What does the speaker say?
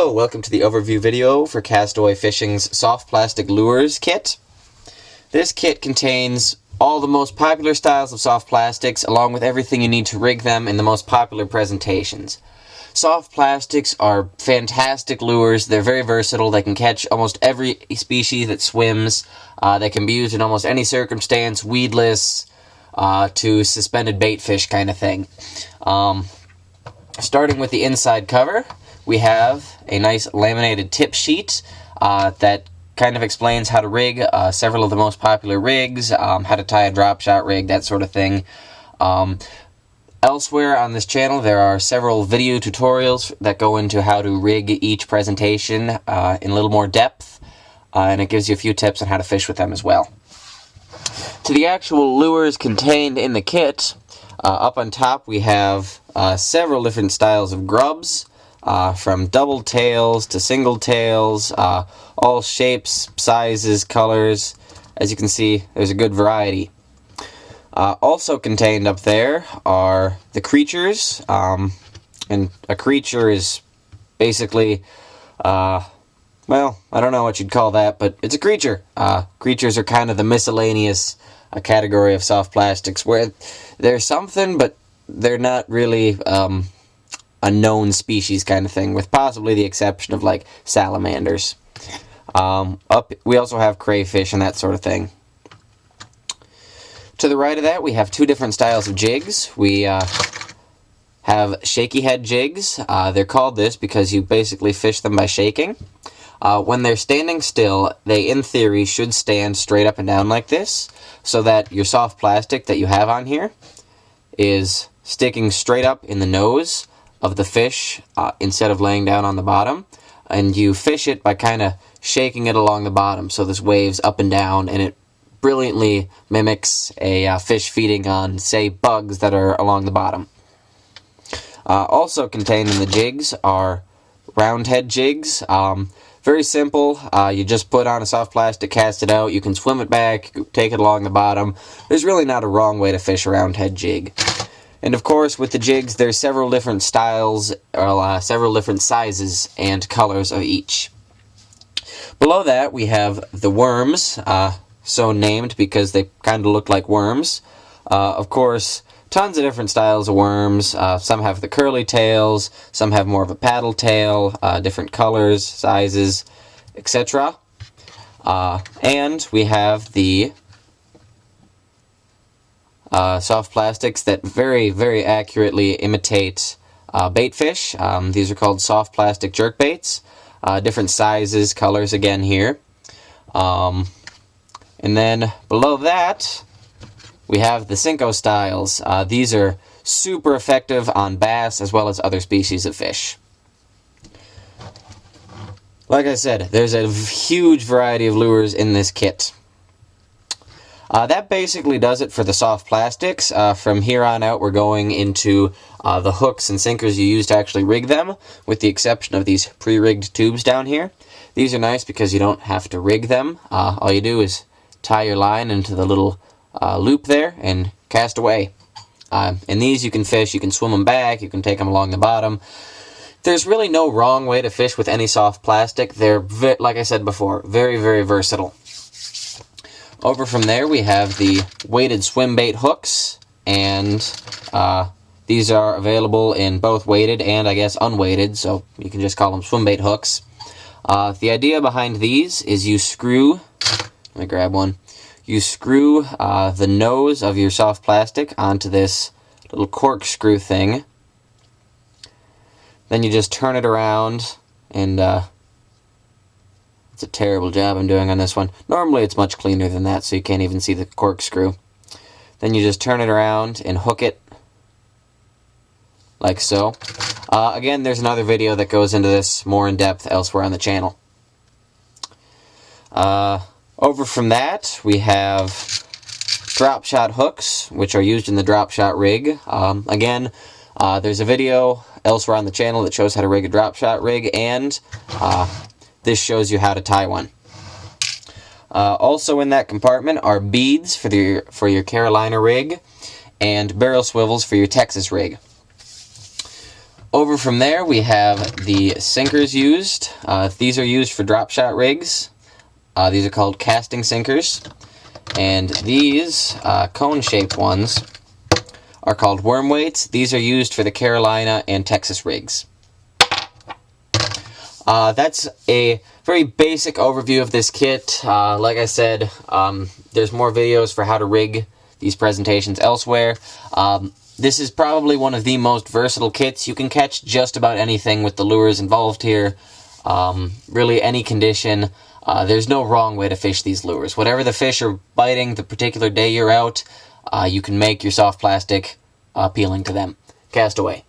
Hello, welcome to the overview video for Castaway Fishing's Soft Plastic Lures kit. This kit contains all the most popular styles of soft plastics, along with everything you need to rig them in the most popular presentations. Soft plastics are fantastic lures. They're very versatile. They can catch almost every species that swims. They can be used in almost any circumstance, weedless to suspended bait fish kind of thing. Starting with the inside cover, we have a nice laminated tip sheet that kind of explains how to rig several of the most popular rigs, how to tie a drop shot rig, that sort of thing. Elsewhere on this channel there are several video tutorials that go into how to rig each presentation in a little more depth, and it gives you a few tips on how to fish with them as well. To the actual lures contained in the kit, up on top we have several different styles of grubs, from double tails to single tails, all shapes, sizes, colors. As you can see, there's a good variety. Also contained up there are the creatures, and a creature is basically, well, I don't know what you'd call that, but it's a creature. Creatures are kind of the miscellaneous category of soft plastics, where they're something, but they're not really a known species kind of thing, with possibly the exception of like salamanders. We also have crayfish and that sort of thing. To the right of that we have two different styles of jigs. We have shaky head jigs. They're called this because you basically fish them by shaking. When they're standing still, they in theory should stand straight up and down like this, so that your soft plastic that you have on here is sticking straight up in the nose of the fish instead of laying down on the bottom, and you fish it by kind of shaking it along the bottom so this waves up and down, and it brilliantly mimics a fish feeding on, say, bugs that are along the bottom. Also contained in the jigs are round head jigs. Very simple. You just put on a soft plastic, cast it out, you can swim it back, take it along the bottom. There's really not a wrong way to fish a round head jig. And of course, with the jigs, there's several different styles, or several different sizes and colors of each. Below that, we have the worms, so named because they kind of look like worms. Of course, tons of different styles of worms. Some have the curly tails, some have more of a paddle tail, different colors, sizes, etc. And we have the soft plastics that very, very accurately imitate bait fish. These are called soft plastic jerk baits. Different sizes, colors again here. And then below that, we have the Cinco styles. These are super effective on bass as well as other species of fish. Like I said, there's a huge variety of lures in this kit. That basically does it for the soft plastics. From here on out we're going into the hooks and sinkers you use to actually rig them, with the exception of these pre-rigged tubes down here. These are nice because you don't have to rig them. All you do is tie your line into the little loop there and cast away. In these you can fish, you can swim them back, you can take them along the bottom. There's really no wrong way to fish with any soft plastic. They're, like I said before, very, very versatile. Over from there we have the weighted swim bait hooks, and these are available in both weighted and I guess unweighted, so you can just call them swim bait hooks. The idea behind these is you screw, let me grab one, you screw the nose of your soft plastic onto this little corkscrew thing, then you just turn it around, and it's a terrible job I'm doing on this one. Normally it's much cleaner than that, so you can't even see the corkscrew. Then you just turn it around and hook it like so. Again, there's another video that goes into this more in depth elsewhere on the channel. Over from that, we have drop shot hooks, which are used in the drop shot rig. Again, there's a video elsewhere on the channel that shows how to rig a drop shot rig, and this shows you how to tie one. Also in that compartment are beads for your Carolina rig, and barrel swivels for your Texas rig. Over from there, we have the sinkers used. These are used for drop shot rigs. These are called casting sinkers. And these cone-shaped ones are called worm weights. These are used for the Carolina and Texas rigs. That's a very basic overview of this kit. Like I said, there's more videos for how to rig these presentations elsewhere. This is probably one of the most versatile kits. You can catch just about anything with the lures involved here. Really any condition. There's no wrong way to fish these lures. Whatever the fish are biting the particular day you're out, you can make your soft plastic appealing to them. Castaway.